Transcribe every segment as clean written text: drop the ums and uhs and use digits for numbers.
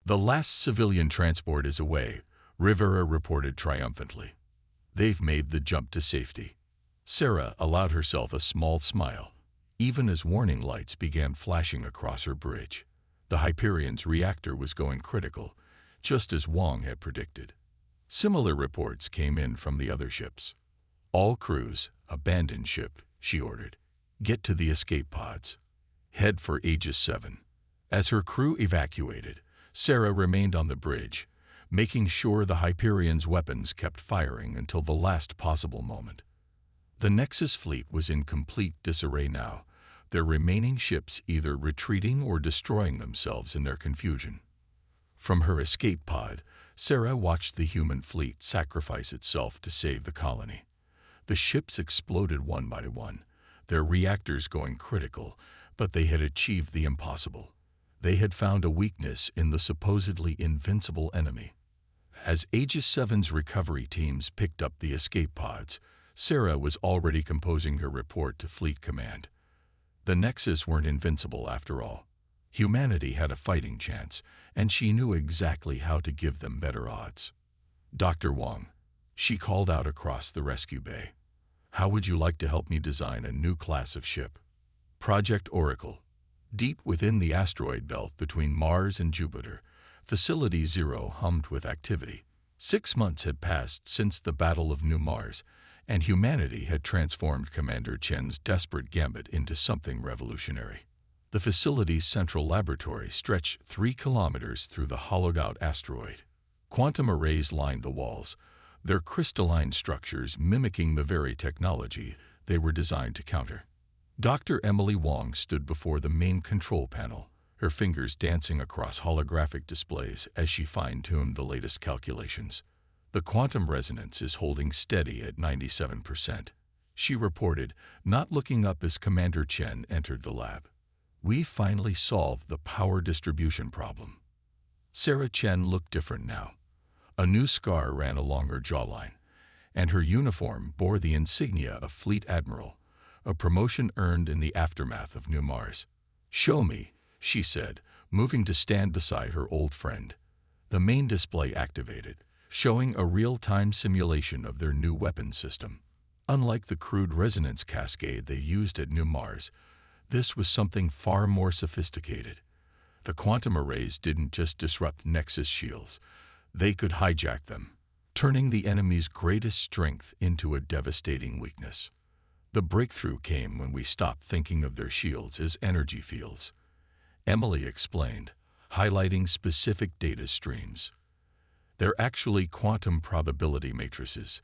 The last civilian transport is away, Rivera reported triumphantly. They've made the jump to safety. Sarah allowed herself a small smile, even as warning lights began flashing across her bridge. The Hyperion's reactor was going critical, just as Wong had predicted. Similar reports came in from the other ships. All crews, abandon ship, she ordered. Get to the escape pods. Head for Aegis 7. As her crew evacuated, Sarah remained on the bridge, making sure the Hyperion's weapons kept firing until the last possible moment. The Nexus fleet was in complete disarray now, their remaining ships either retreating or destroying themselves in their confusion. From her escape pod, Sarah watched the human fleet sacrifice itself to save the colony. The ships exploded one by one, their reactors going critical, but they had achieved the impossible. They had found a weakness in the supposedly invincible enemy. As Aegis 7's recovery teams picked up the escape pods, Sarah was already composing her report to Fleet Command. The Nexus weren't invincible after all. Humanity had a fighting chance, and she knew exactly how to give them better odds. Dr. Wong, she called out across the rescue bay. How would you like to help me design a new class of ship? Project Oracle. Deep within the asteroid belt between Mars and Jupiter, Facility Zero hummed with activity. 6 months had passed since the Battle of New Mars, and humanity had transformed Commander Chen's desperate gambit into something revolutionary. The facility's central laboratory stretched 3 kilometers through the hollowed-out asteroid. Quantum arrays lined the walls, their crystalline structures mimicking the very technology they were designed to counter. Dr. Emily Wong stood before the main control panel, her fingers dancing across holographic displays as she fine-tuned the latest calculations. The quantum resonance is holding steady at 97%, she reported, not looking up as Commander Chen entered the lab. We finally solved the power distribution problem. Sarah Chen looked different now. A new scar ran along her jawline, and her uniform bore the insignia of Fleet Admiral, a promotion earned in the aftermath of New Mars. Show me, she said, moving to stand beside her old friend. The main display activated, showing a real-time simulation of their new weapon system. Unlike the crude resonance cascade they used at New Mars, this was something far more sophisticated. The quantum arrays didn't just disrupt Nexus shields, they could hijack them, turning the enemy's greatest strength into a devastating weakness. The breakthrough came when we stopped thinking of their shields as energy fields, Emily explained, highlighting specific data streams. They're actually quantum probability matrices.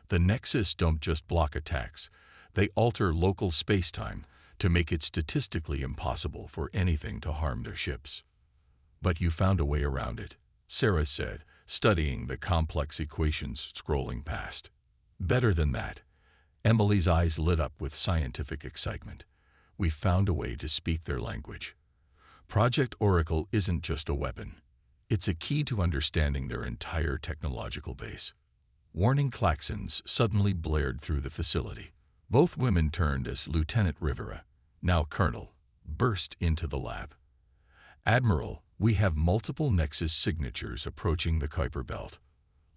The Nexus don't just block attacks, they alter local space-time to make it statistically impossible for anything to harm their ships. But you found a way around it, Sarah said, studying the complex equations scrolling past. Better than that. Emily's eyes lit up with scientific excitement. We found a way to speak their language. Project Oracle isn't just a weapon. It's a key to understanding their entire technological base. Warning klaxons suddenly blared through the facility. Both women turned as Lieutenant Rivera, now Colonel, burst into the lab. Admiral, we have multiple Nexus signatures approaching the Kuiper Belt.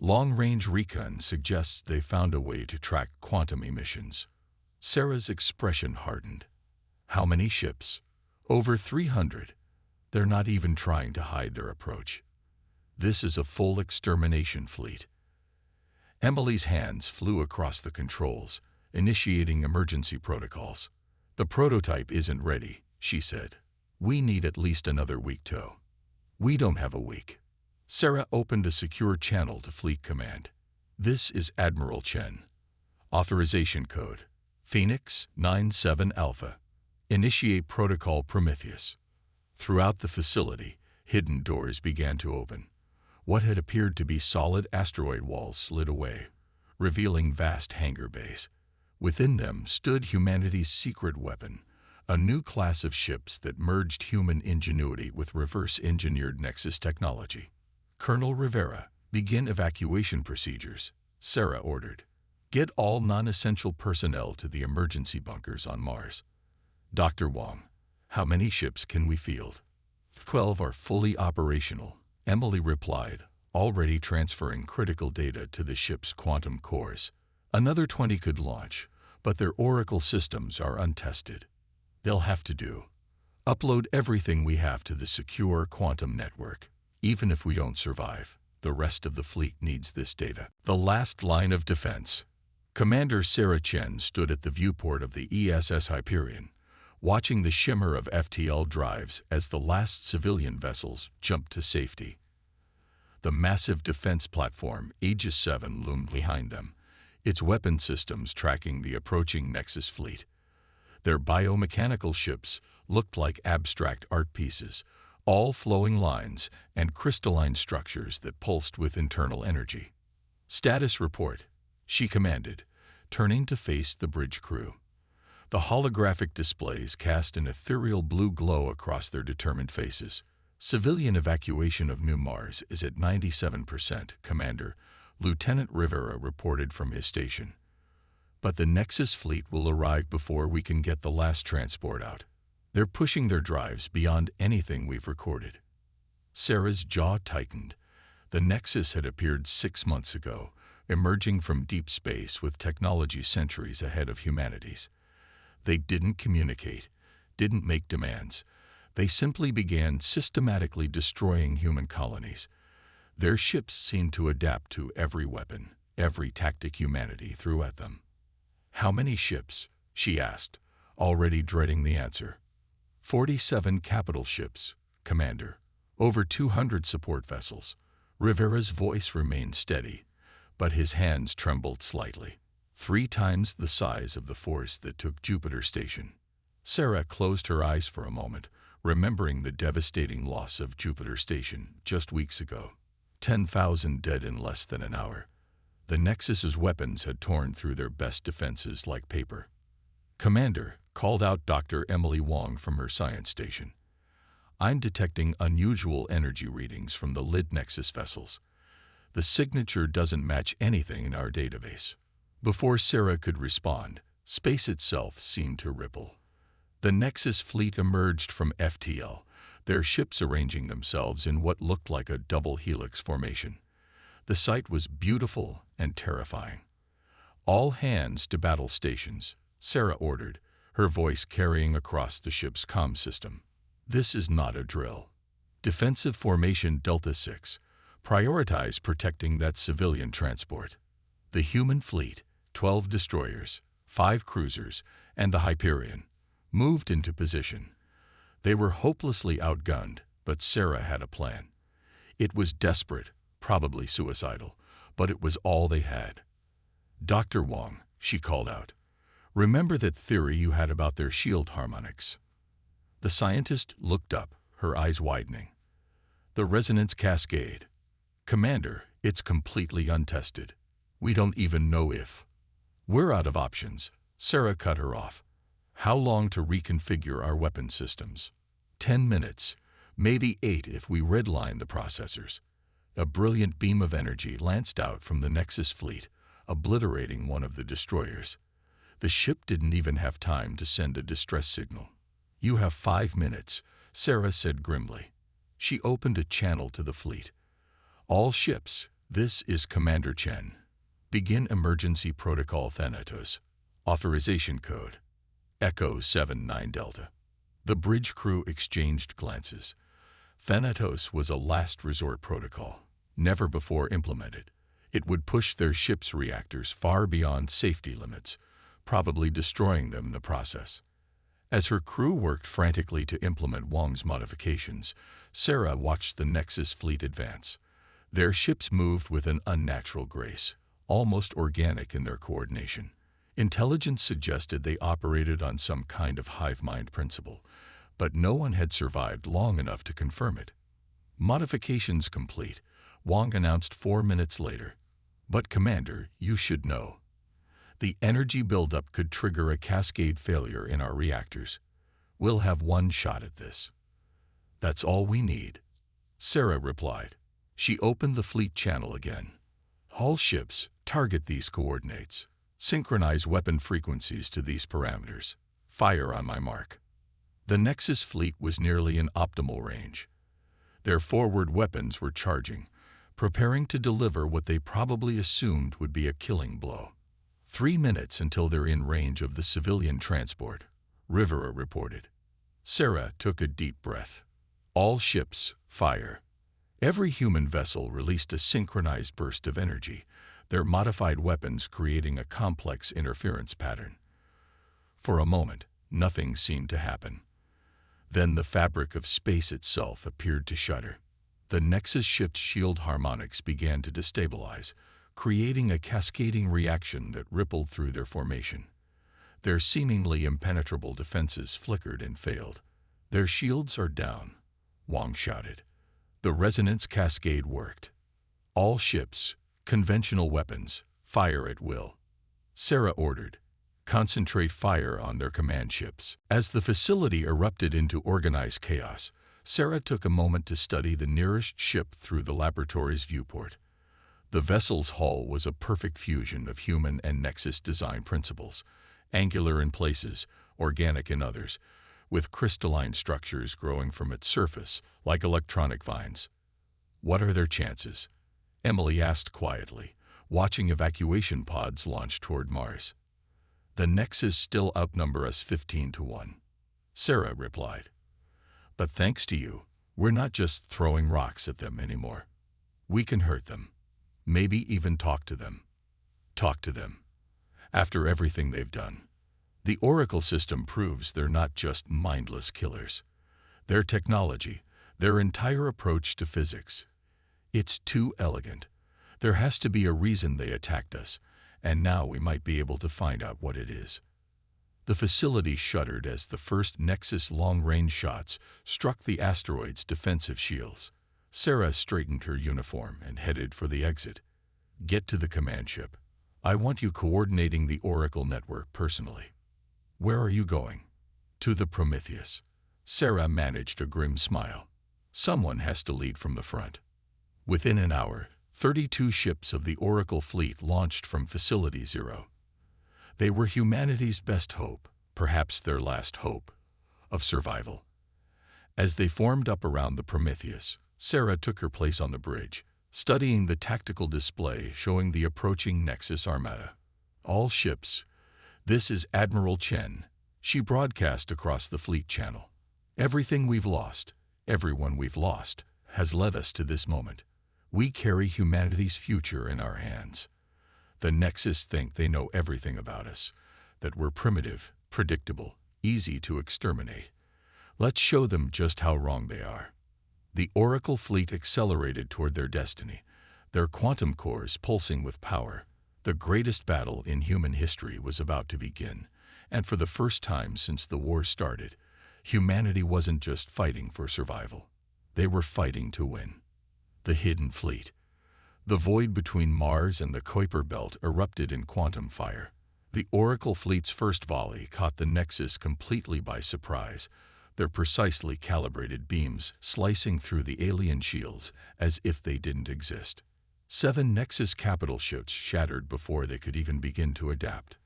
Long-range recon suggests they found a way to track quantum emissions. Sarah's expression hardened. How many ships? Over 300. They're not even trying to hide their approach. This is a full extermination fleet. Emily's hands flew across the controls, initiating emergency protocols. The prototype isn't ready, she said. We need at least another week, Toe. We don't have a week. Sarah opened a secure channel to Fleet Command. This is Admiral Chen. Authorization code, Phoenix 97 Alpha. Initiate Protocol Prometheus. Throughout the facility, hidden doors began to open. What had appeared to be solid asteroid walls slid away, revealing vast hangar bays. Within them stood humanity's secret weapon, a new class of ships that merged human ingenuity with reverse-engineered Nexus technology. Colonel Rivera, begin evacuation procedures, Sarah ordered. Get all non-essential personnel to the emergency bunkers on Mars. Dr. Wong, how many ships can we field? 12 are fully operational, Emily replied, already transferring critical data to the ship's quantum cores. Another 20 could launch, but their oracle systems are untested. They'll have to upload everything we have to the secure quantum network. Even if we don't survive, the rest of the fleet needs this data. The last line of defense. Commander Sarah Chen stood at the viewport of the ESS Hyperion, watching the shimmer of FTL drives as the last civilian vessels jumped to safety. The massive defense platform Aegis 7 loomed behind them, its weapon systems tracking the approaching Nexus fleet. Their biomechanical ships looked like abstract art pieces, all flowing lines and crystalline structures that pulsed with internal energy. "Status report," she commanded, turning to face the bridge crew. The holographic displays cast an ethereal blue glow across their determined faces. "Civilian evacuation of New Mars is at 97%, Commander," Lieutenant Rivera reported from his station. "But the Nexus fleet will arrive before we can get the last transport out. They're pushing their drives beyond anything we've recorded." Sarah's jaw tightened. The Nexus had appeared 6 months ago, emerging from deep space with technology centuries ahead of humanity's. They didn't communicate, didn't make demands. They simply began systematically destroying human colonies. Their ships seemed to adapt to every weapon, every tactic humanity threw at them. "How many ships?" she asked, already dreading the answer. 47 capital ships, Commander. Over 200 support vessels." Rivera's voice remained steady, but his hands trembled slightly. 3 times the size of the force that took Jupiter Station. Sarah closed her eyes for a moment, remembering the devastating loss of Jupiter Station just weeks ago. 10,000 dead in less than an hour. The Nexus's weapons had torn through their best defenses like paper. "Commander," called out Dr. Emily Wong from her science station, "I'm detecting unusual energy readings from the Lid Nexus vessels. The signature doesn't match anything in our database." Before Sarah could respond, space itself seemed to ripple. The Nexus fleet emerged from FTL, their ships arranging themselves in what looked like a double helix formation. The sight was beautiful and terrifying. "All hands to battle stations," Sarah ordered, her voice carrying across the ship's comm system. "This is not a drill. Defensive Formation Delta 6. Prioritize protecting that civilian transport." The human fleet, 12 destroyers, 5 cruisers, and the Hyperion, moved into position. They were hopelessly outgunned, but Sarah had a plan. It was desperate, probably suicidal, but it was all they had. "Dr. Wong," she called out, "remember that theory you had about their shield harmonics?" The scientist looked up, her eyes widening. "The resonance cascade. Commander, it's completely untested. We don't even know if." "We're out of options," Sarah cut her off. "How long to reconfigure our weapon systems?" 10 minutes, maybe 8 if we redline the processors." A brilliant beam of energy lanced out from the Nexus fleet, obliterating one of the destroyers. The ship didn't even have time to send a distress signal. "You have 5 minutes," Sarah said grimly. She opened a channel to the fleet. "All ships, this is Commander Chen. Begin emergency protocol Thanatos. Authorization code Echo 79 Delta." The bridge crew exchanged glances. Thanatos was a last resort protocol, never before implemented. It would push their ship's reactors far beyond safety limits, probably destroying them in the process. As her crew worked frantically to implement Wong's modifications, Sarah watched the Nexus fleet advance. Their ships moved with an unnatural grace, almost organic in their coordination. Intelligence suggested they operated on some kind of hive mind principle, but no one had survived long enough to confirm it. "Modifications complete," Wong announced 4 minutes later. "But Commander, you should know. The energy buildup could trigger a cascade failure in our reactors. We'll have one shot at this." "That's all we need," Sarah replied. She opened the fleet channel again. "All ships, target these coordinates. Synchronize weapon frequencies to these parameters. Fire on my mark." The Nexus fleet was nearly in optimal range. Their forward weapons were charging, preparing to deliver what they probably assumed would be a killing blow. 3 minutes until they're in range of the civilian transport, Rivera reported. Sarah took a deep breath. All ships, fire. Every human vessel released a synchronized burst of energy, their modified weapons creating a complex interference pattern. For a moment, nothing seemed to happen. Then the fabric of space itself appeared to shudder. The Nexus ship's shield harmonics began to destabilize, creating a cascading reaction that rippled through their formation. Their seemingly impenetrable defenses flickered and failed. "Their shields are down," Wong shouted. The resonance cascade worked. "All ships, conventional weapons, fire at will," Sarah ordered. "Concentrate fire on their command ships." As the facility erupted into organized chaos, Sarah took a moment to study the nearest ship through the laboratory's viewport. The vessel's hull was a perfect fusion of human and Nexus design principles, angular in places, organic in others, with crystalline structures growing from its surface like electronic vines. "What are their chances?" Emily asked quietly, watching evacuation pods launch toward Mars. "The Nexus still outnumber us 15-1, Sarah replied. "But thanks to you, we're not just throwing rocks at them anymore. We can hurt them, maybe even talk to them. Talk to them. After everything they've done. The Oracle system proves they're not just mindless killers. Their technology, their entire approach to physics, it's too elegant. There has to be a reason they attacked us, and now we might be able to find out what it is." The facility shuddered as the first Nexus long-range shots struck the asteroid's defensive shields. Sarah straightened her uniform and headed for the exit. "Get to the command ship. I want you coordinating the Oracle network personally." "Where are you going?" "To the Prometheus." Sarah managed a grim smile. "Someone has to lead from the front." Within an hour, 32 ships of the Oracle fleet launched from Facility Zero. They were humanity's best hope, perhaps their last hope, of survival. As they formed up around the Prometheus, Sarah took her place on the bridge, studying the tactical display showing the approaching Nexus armada. "All ships. This is Admiral Chen," she broadcast across the fleet channel. "Everything we've lost, everyone we've lost, has led us to this moment. We carry humanity's future in our hands. The Nexus think they know everything about us, that we're primitive, predictable, easy to exterminate. Let's show them just how wrong they are." The Oracle fleet accelerated toward their destiny, their quantum cores pulsing with power. The greatest battle in human history was about to begin, and for the first time since the war started, humanity wasn't just fighting for survival. They were fighting to win. The Hidden Fleet. The void between Mars and the Kuiper Belt erupted in quantum fire. The Oracle fleet's first volley caught the Nexus completely by surprise, their precisely calibrated beams slicing through the alien shields as if they didn't exist. 7 Nexus capital ships shattered before they could even begin to adapt.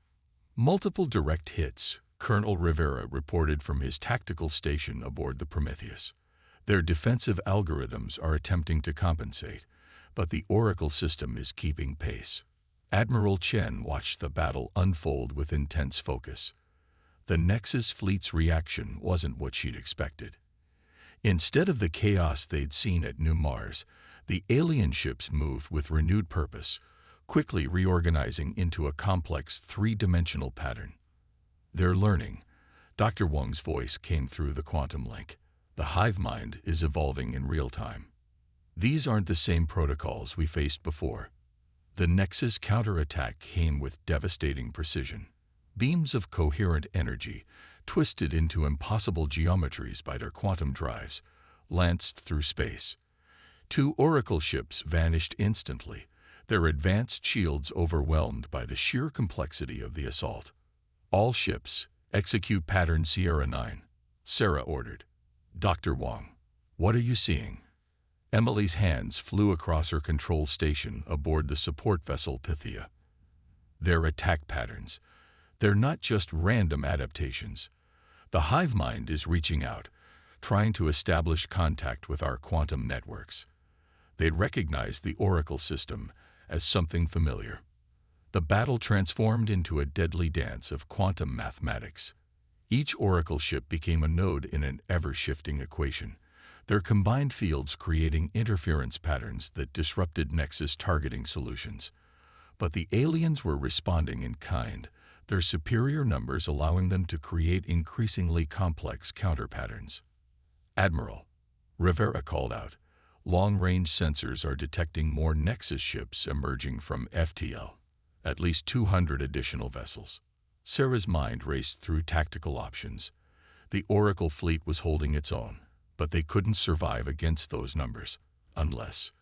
"Multiple direct hits," Colonel Rivera reported from his tactical station aboard the Prometheus. "Their defensive algorithms are attempting to compensate, but the Oracle system is keeping pace." Admiral Chen watched the battle unfold with intense focus. The Nexus fleet's reaction wasn't what she'd expected. Instead of the chaos they'd seen at New Mars, the alien ships moved with renewed purpose, quickly reorganizing into a complex three-dimensional pattern. "They're learning." Dr. Wong's voice came through the quantum link. "The hive mind is evolving in real time. These aren't the same protocols we faced before." The Nexus counterattack came with devastating precision. Beams of coherent energy, twisted into impossible geometries by their quantum drives, lanced through space. 2 Oracle ships vanished instantly, their advanced shields overwhelmed by the sheer complexity of the assault. "All ships, execute pattern Sierra 9, Sarah ordered. "Dr. Wong, what are you seeing?" Emily's hands flew across her control station aboard the support vessel Pythia. "They're attack patterns. They're not just random adaptations. The hive mind is reaching out, trying to establish contact with our quantum networks. They'd recognized the Oracle system as something familiar. The battle transformed into a deadly dance of quantum mathematics. Each Oracle ship became a node in an ever-shifting equation, their combined fields creating interference patterns that disrupted Nexus targeting solutions. But the aliens were responding in kind, their superior numbers allowing them to create increasingly complex counter-patterns. "Admiral," Rivera called out, "long-range sensors are detecting more Nexus ships emerging from FTL. At least 200 additional vessels." Sarah's mind raced through tactical options. The Oracle fleet was holding its own, but they couldn't survive against those numbers. Unless...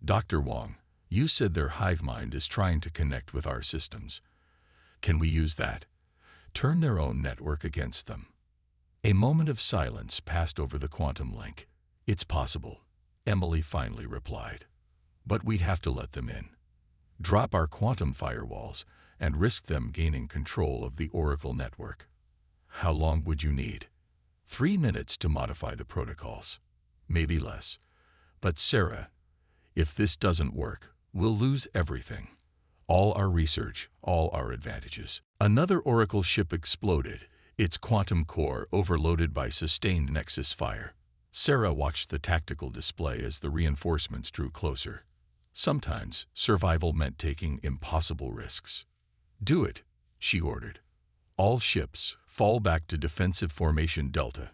"Dr. Wong, you said their hive mind is trying to connect with our systems. Can we use that? Turn their own network against them?" A moment of silence passed over the quantum link. "It's possible," Emily finally replied. "But we'd have to let them in. Drop our quantum firewalls and risk them gaining control of the Oracle network." "How long would you need?" 3 minutes to modify the protocols. Maybe less. But Sarah, if this doesn't work, we'll lose everything. All our research, all our advantages. Another Oracle ship exploded, its quantum core overloaded by sustained Nexus fire. Sarah watched the tactical display as the reinforcements drew closer. Sometimes survival meant taking impossible risks. "Do it," she ordered. "All ships, fall back to defensive formation Delta.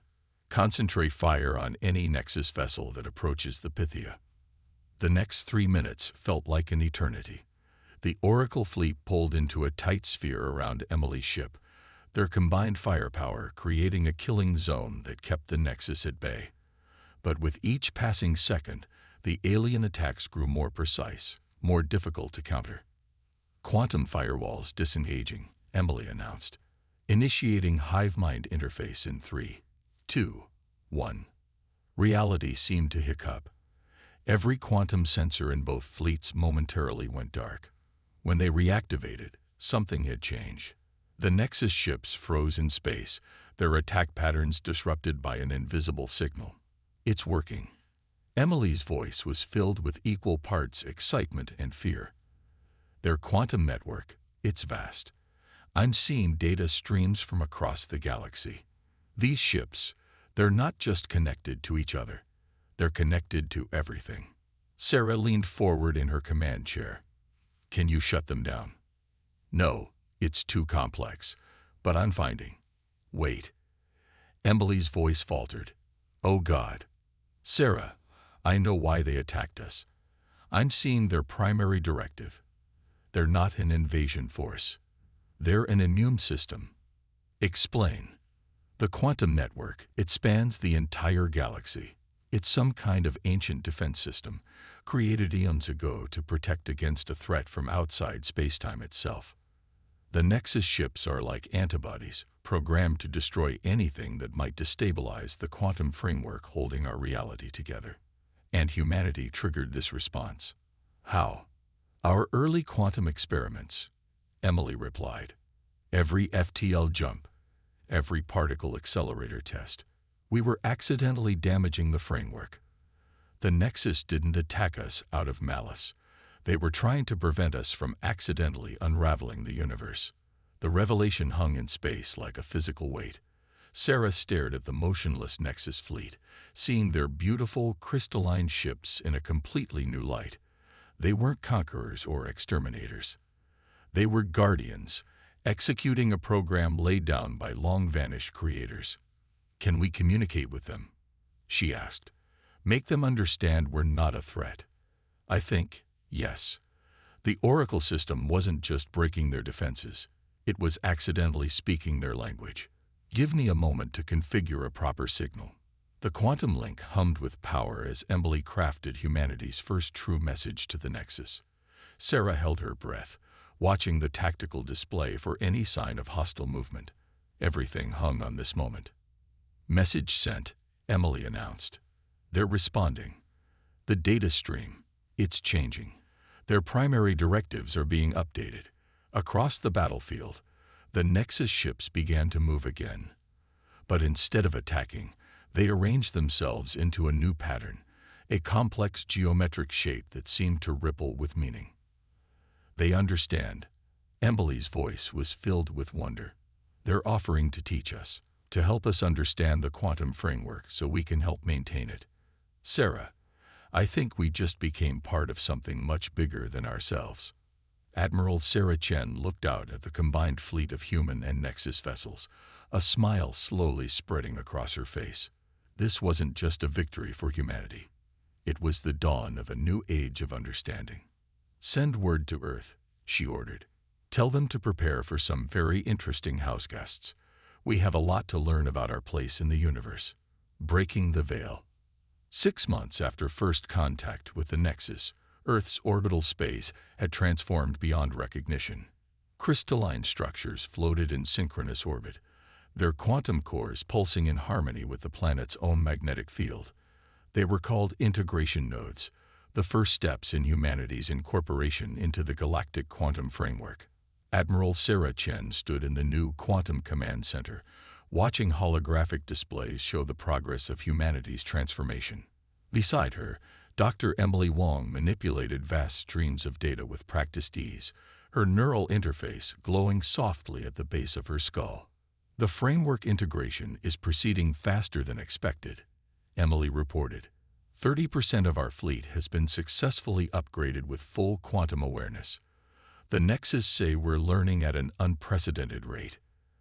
Concentrate fire on any Nexus vessel that approaches the Pythia." The next 3 minutes felt like an eternity. The Oracle fleet pulled into a tight sphere around Emily's ship, their combined firepower creating a killing zone that kept the Nexus at bay. But with each passing second, the alien attacks grew more precise, more difficult to counter. "Quantum firewalls disengaging," Emily announced, initiating hive mind interface in 3, 2, 1. Reality seemed to hiccup. Every quantum sensor in both fleets momentarily went dark. When they reactivated, something had changed. The Nexus ships froze in space, their attack patterns disrupted by an invisible signal. "It's working." Emily's voice was filled with equal parts excitement and fear. "Their quantum network, it's vast. I'm seeing data streams from across the galaxy. These ships, they're not just connected to each other. They're connected to everything." Sarah leaned forward in her command chair. "Can you shut them down?" "No, it's too complex, but I'm finding." "Wait." Emily's voice faltered. "Oh God. Sarah, I know why they attacked us. I'm seeing their primary directive. They're not an invasion force. They're an immune system." "Explain." "The quantum network, it spans the entire galaxy. It's some kind of ancient defense system, created eons ago to protect against a threat from outside spacetime itself. The Nexus ships are like antibodies, programmed to destroy anything that might destabilize the quantum framework holding our reality together. And humanity triggered this response." "How?" "Our early quantum experiments," Emily replied. "Every FTL jump, every particle accelerator test. We were accidentally damaging the framework. The Nexus didn't attack us out of malice. They were trying to prevent us from accidentally unraveling the universe." The revelation hung in space like a physical weight. Sarah stared at the motionless Nexus fleet, seeing their beautiful, crystalline ships in a completely new light. They weren't conquerors or exterminators. They were guardians, executing a program laid down by long-vanished creators. "Can we communicate with them?" she asked. "Make them understand we're not a threat?" "I think, yes." The Oracle system wasn't just breaking their defenses. It was accidentally speaking their language. "Give me a moment to configure a proper signal." The quantum link hummed with power as Emily crafted humanity's first true message to the Nexus. Sarah held her breath, watching the tactical display for any sign of hostile movement. Everything hung on this moment. "Message sent," Emily announced. "They're responding. The data stream, it's changing. Their primary directives are being updated. Across the battlefield, the Nexus ships began to move again. But instead of attacking, They arranged themselves into a new pattern, a complex geometric shape that seemed to ripple with meaning. They understand. Emily's voice was filled with wonder. They're offering to teach us, to help us understand the quantum framework so we can help maintain it. Sarah, I think we just became part of something much bigger than ourselves. Admiral Sarah Chen looked out at the combined fleet of human and Nexus vessels, a smile slowly spreading across her face. This wasn't just a victory for humanity. It was the dawn of a new age of understanding. Send word to Earth, she ordered. Tell them to prepare for some very interesting house guests. We have a lot to learn about our place in the universe. Breaking the veil. 6 months after first contact with the Nexus, Earth's orbital space had transformed beyond recognition. Crystalline structures floated in synchronous orbit, their quantum cores pulsing in harmony with the planet's own magnetic field. They were called integration nodes, the first steps in humanity's incorporation into the galactic quantum framework. Admiral Sarah Chen stood in the new Quantum Command Center, watching holographic displays show the progress of humanity's transformation. Beside her, Dr. Emily Wong manipulated vast streams of data with practiced ease, her neural interface glowing softly at the base of her skull. The framework integration is proceeding faster than expected, Emily reported. 30% of our fleet has been successfully upgraded with full quantum awareness. The Nexus say we're learning at an unprecedented rate.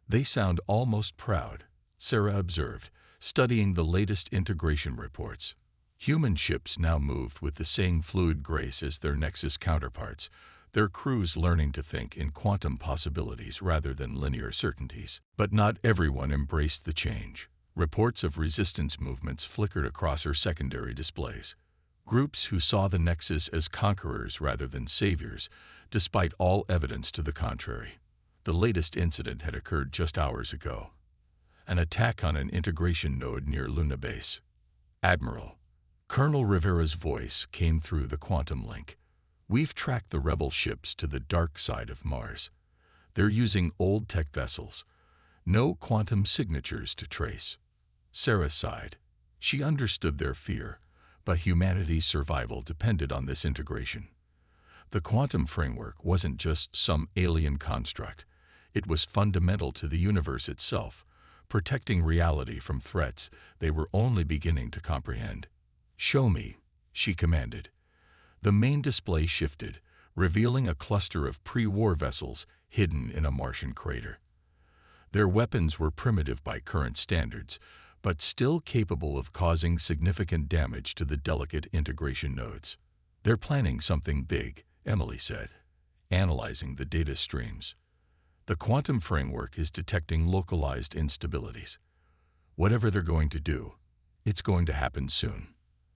They sound almost proud, Sarah observed, studying the latest integration reports. Human ships now moved with the same fluid grace as their Nexus counterparts, their crews learning to think in quantum possibilities rather than linear certainties. But not everyone embraced the change. Reports of resistance movements flickered across her secondary displays. Groups who saw the Nexus as conquerors rather than saviors, despite all evidence to the contrary. The latest incident had occurred just hours ago. An attack on an integration node near Luna Base. Admiral, Colonel Rivera's voice came through the quantum link. We've tracked the rebel ships to the dark side of Mars. They're using old tech vessels. No quantum signatures to trace. Sarah sighed. She understood their fear, but humanity's survival depended on this integration. The quantum framework wasn't just some alien construct. It was fundamental to the universe itself, protecting reality from threats they were only beginning to comprehend. Show me, she commanded. The main display shifted, revealing a cluster of pre-war vessels hidden in a Martian crater. Their weapons were primitive by current standards, but still capable of causing significant damage to the delicate integration nodes. They're planning something big, Emily said, analyzing the data streams. The quantum framework is detecting localized instabilities. Whatever they're going to do, it's going to happen soon.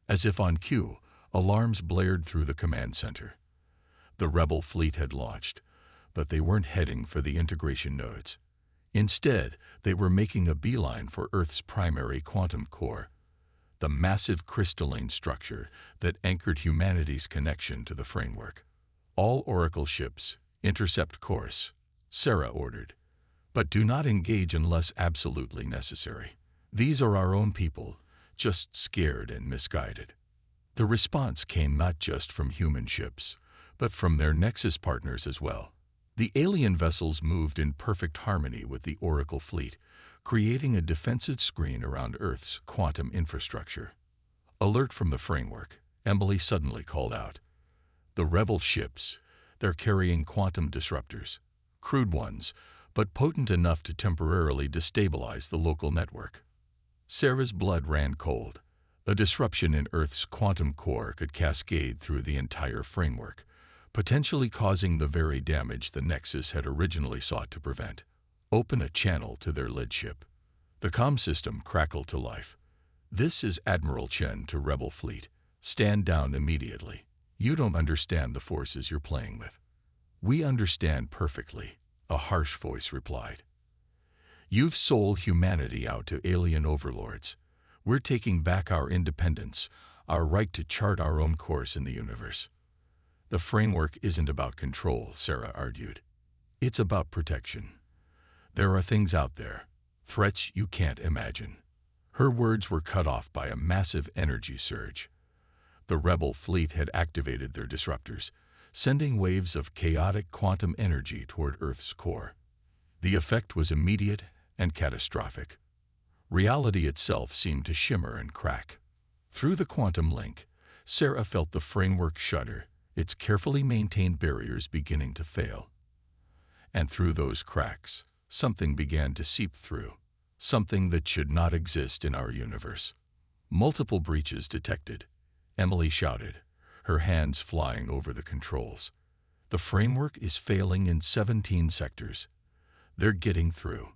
As if on cue, alarms blared through the command center. The rebel fleet had launched, but they weren't heading for the integration nodes. Instead, they were making a beeline for Earth's primary quantum core, the massive crystalline structure that anchored humanity's connection to the framework. All Oracle ships, intercept course, Sarah ordered. But do not engage unless absolutely necessary. These are our own people, just scared and misguided. The response came not just from human ships, but from their Nexus partners as well. The alien vessels moved in perfect harmony with the Oracle fleet, creating a defensive screen around Earth's quantum infrastructure. Alert from the framework, Emily suddenly called out. The rebel ships, they're carrying quantum disruptors. Crude ones, but potent enough to temporarily destabilize the local network. Sarah's blood ran cold. A disruption in Earth's quantum core could cascade through the entire framework, potentially causing the very damage the Nexus had originally sought to prevent. Open a channel to their lead ship. The comm system crackled to life. This is Admiral Chen to Rebel Fleet. Stand down immediately. You don't understand the forces you're playing with. We understand perfectly, a harsh voice replied. You've sold humanity out to alien overlords. We're taking back our independence, our right to chart our own course in the universe. The framework isn't about control, Sarah argued. It's about protection. There are things out there, threats you can't imagine. Her words were cut off by a massive energy surge. The rebel fleet had activated their disruptors, sending waves of chaotic quantum energy toward Earth's core. The effect was immediate and catastrophic. Reality itself seemed to shimmer and crack. Through the quantum link, Sarah felt the framework shudder, its carefully maintained barriers beginning to fail. And through those cracks, something began to seep through, something that should not exist in our universe. Multiple breaches detected, Emily shouted, her hands flying over the controls. The framework is failing in 17 sectors. They're getting through.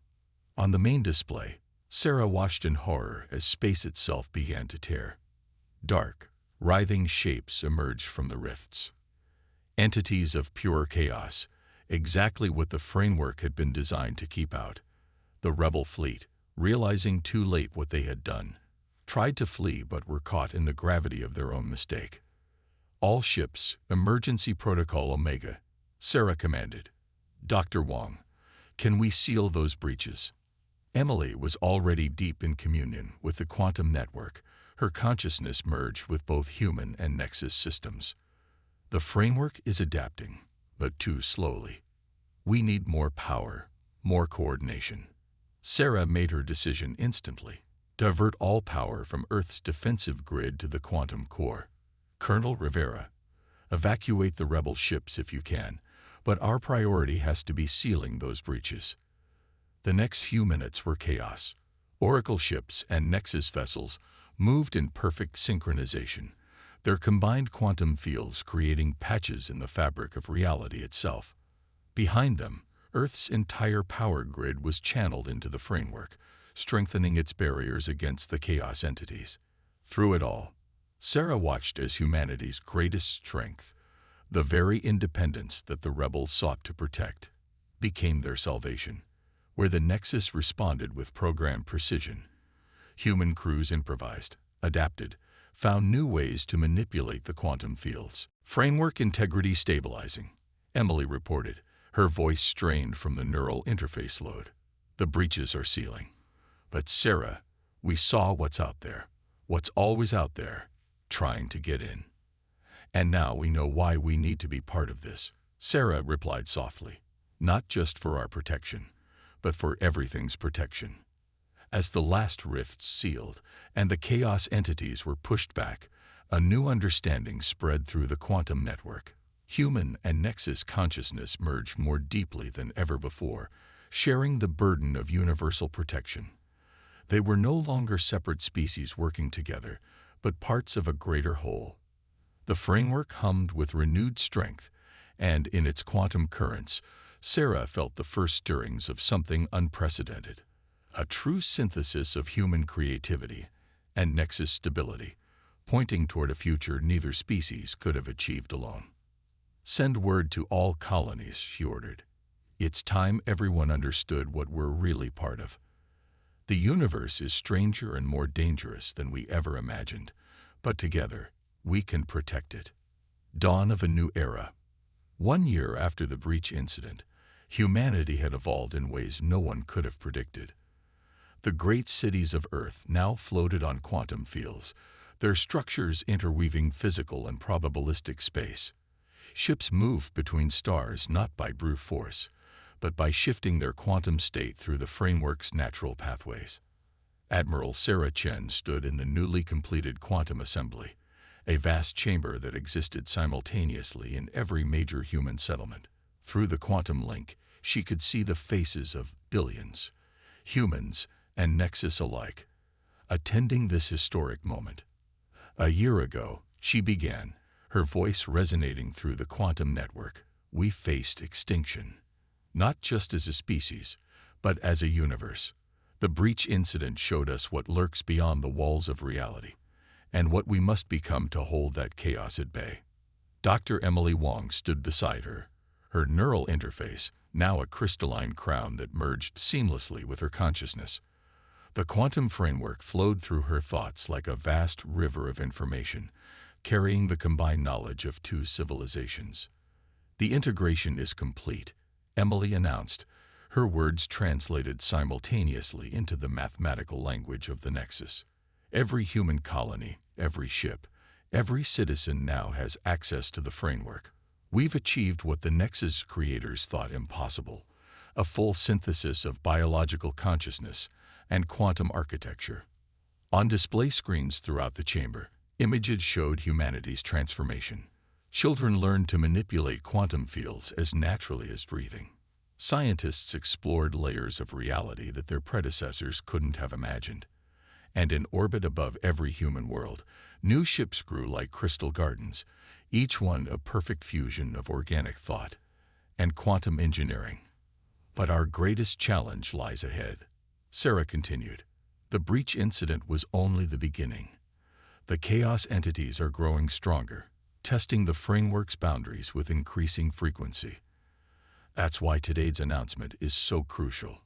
On the main display, Sarah watched in horror as space itself began to tear. Dark, writhing shapes emerged from the rifts. Entities of pure chaos, exactly what the framework had been designed to keep out. The rebel fleet, realizing too late what they had done, tried to flee but were caught in the gravity of their own mistake. All ships, Emergency Protocol Omega, Sarah commanded. Dr. Wong, can we seal those breaches? Emily was already deep in communion with the quantum network, her consciousness merged with both human and Nexus systems. The framework is adapting, but too slowly. We need more power, more coordination. Sarah made her decision instantly. Divert all power from Earth's defensive grid to the quantum core. Colonel Rivera, evacuate the rebel ships if you can, but our priority has to be sealing those breaches. The next few minutes were chaos. Oracle ships and Nexus vessels moved in perfect synchronization, their combined quantum fields creating patches in the fabric of reality itself. Behind them, Earth's entire power grid was channeled into the framework, strengthening its barriers against the chaos entities. Through it all, Sarah watched as humanity's greatest strength, the very independence that the rebels sought to protect, became their salvation. Where the Nexus responded with programmed precision, human crews improvised, adapted, found new ways to manipulate the quantum fields. Framework integrity stabilizing, Emily reported, her voice strained from the neural interface load. The breaches are sealing. But Sarah, we saw what's out there, what's always out there, trying to get in. And now we know why we need to be part of this, Sarah replied softly, not just for our protection, but for everything's protection. As the last rifts sealed and the chaos entities were pushed back, a new understanding spread through the quantum network. Human and Nexus consciousness merged more deeply than ever before, sharing the burden of universal protection. They were no longer separate species working together, but parts of a greater whole. The framework hummed with renewed strength, and in its quantum currents, Sarah felt the first stirrings of something unprecedented, a true synthesis of human creativity and Nexus stability, pointing toward a future neither species could have achieved alone. Send word to all colonies, she ordered. It's time everyone understood what we're really part of. The universe is stranger and more dangerous than we ever imagined, but together, we can protect it. Dawn of a new era. 1 year after the breach incident, humanity had evolved in ways no one could have predicted. The great cities of Earth now floated on quantum fields, their structures interweaving physical and probabilistic space. Ships moved between stars not by brute force, but by shifting their quantum state through the framework's natural pathways. Admiral Sarah Chen stood in the newly completed quantum assembly, a vast chamber that existed simultaneously in every major human settlement. Through the quantum link, she could see the faces of billions, humans and Nexus alike, attending this historic moment. A year ago, she began, her voice resonating through the quantum network. We faced extinction, not just as a species, but as a universe. The breach incident showed us what lurks beyond the walls of reality, and what we must become to hold that chaos at bay. Dr. Emily Wong stood beside her, her neural interface now a crystalline crown that merged seamlessly with her consciousness. The quantum framework flowed through her thoughts like a vast river of information, carrying the combined knowledge of two civilizations. The integration is complete, Emily announced, her words translated simultaneously into the mathematical language of the Nexus. Every human colony, every ship, every citizen now has access to the framework. We've achieved what the Nexus creators thought impossible, a full synthesis of biological consciousness and quantum architecture. On display screens throughout the chamber, images showed humanity's transformation. Children learned to manipulate quantum fields as naturally as breathing. Scientists explored layers of reality that their predecessors couldn't have imagined. And in orbit above every human world, new ships grew like crystal gardens, each one a perfect fusion of organic thought and quantum engineering. But our greatest challenge lies ahead, Sarah continued. The breach incident was only the beginning. The chaos entities are growing stronger, testing the framework's boundaries with increasing frequency. That's why today's announcement is so crucial.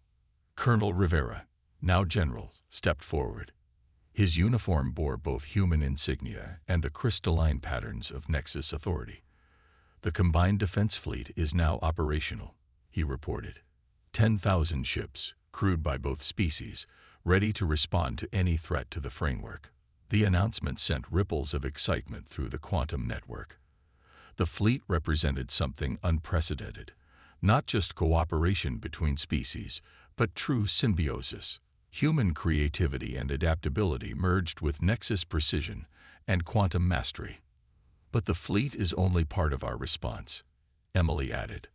Colonel Rivera, now General, stepped forward. His uniform bore both human insignia and the crystalline patterns of Nexus authority. The combined defense fleet is now operational, he reported. 10,000 ships, crewed by both species, ready to respond to any threat to the framework. The announcement sent ripples of excitement through the quantum network. The fleet represented something unprecedented, not just cooperation between species, but true symbiosis. Human creativity and adaptability merged with Nexus precision and quantum mastery. But the fleet is only part of our response, Emily added.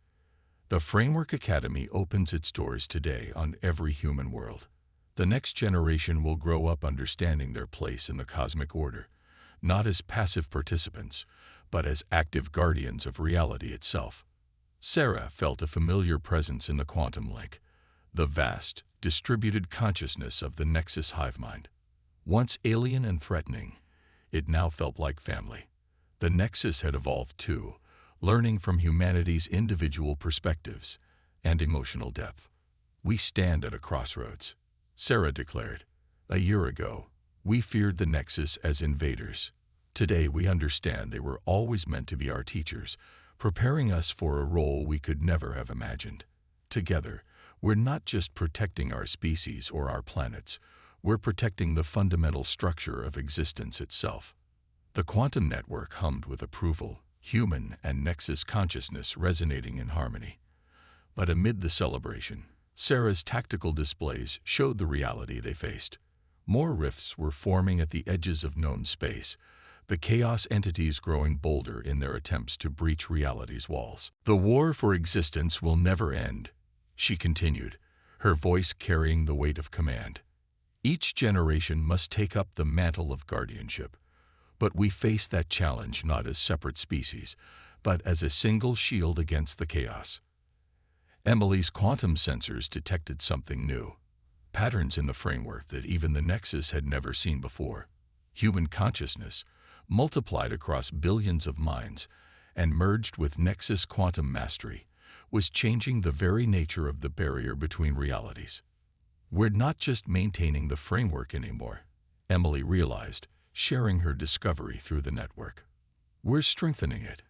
The Framework Academy opens its doors today on every human world. The next generation will grow up understanding their place in the cosmic order, not as passive participants, but as active guardians of reality itself. Sarah felt a familiar presence in the quantum link, the vast, distributed consciousness of the Nexus hive mind. Once alien and threatening, it now felt like family. The Nexus had evolved too, learning from humanity's individual perspectives and emotional depth. We stand at a crossroads, Sarah declared. A year ago, we feared the Nexus as invaders. Today we understand they were always meant to be our teachers, preparing us for a role we could never have imagined. Together, we're not just protecting our species or our planets, we're protecting the fundamental structure of existence itself. The quantum network hummed with approval, human and Nexus consciousness resonating in harmony. But amid the celebration, Sarah's tactical displays showed the reality they faced. More rifts were forming at the edges of known space, the chaos entities growing bolder in their attempts to breach reality's walls. The war for existence will never end, she continued, her voice carrying the weight of command. Each generation must take up the mantle of guardianship. But we face that challenge not as separate species, but as a single shield against the chaos. Emily's quantum sensors detected something new, patterns in the framework that even the Nexus had never seen before. Human consciousness, multiplied across billions of minds and merged with Nexus quantum mastery, was changing the very nature of the barrier between realities. We're not just maintaining the framework anymore, Emily realized, sharing her discovery through the network. We're strengthening it,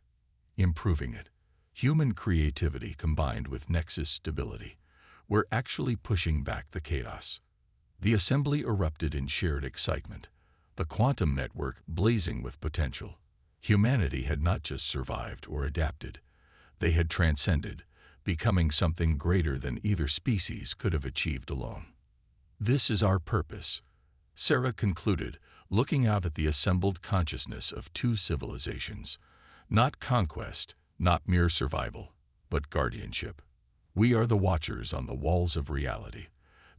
improving it. Human creativity combined with Nexus stability. We're actually pushing back the chaos. The assembly erupted in shared excitement, the quantum network blazing with potential. Humanity had not just survived or adapted, they had transcended, becoming something greater than either species could have achieved alone. This is our purpose, Sarah concluded, looking out at the assembled consciousness of two civilizations. Not conquest, not mere survival, but guardianship. We are the watchers on the walls of reality,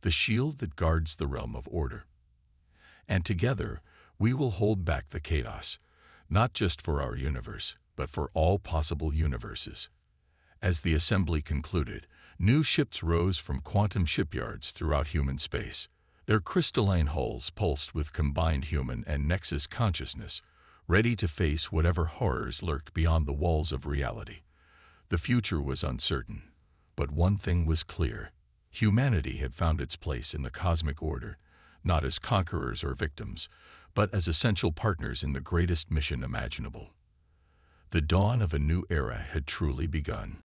the shield that guards the realm of order. And together, we will hold back the chaos, not just for our universe, but for all possible universes. As the assembly concluded, new ships rose from quantum shipyards throughout human space. Their crystalline hulls pulsed with combined human and Nexus consciousness, ready to face whatever horrors lurked beyond the walls of reality. The future was uncertain, but one thing was clear. Humanity had found its place in the cosmic order, not as conquerors or victims, but as essential partners in the greatest mission imaginable. The dawn of a new era had truly begun.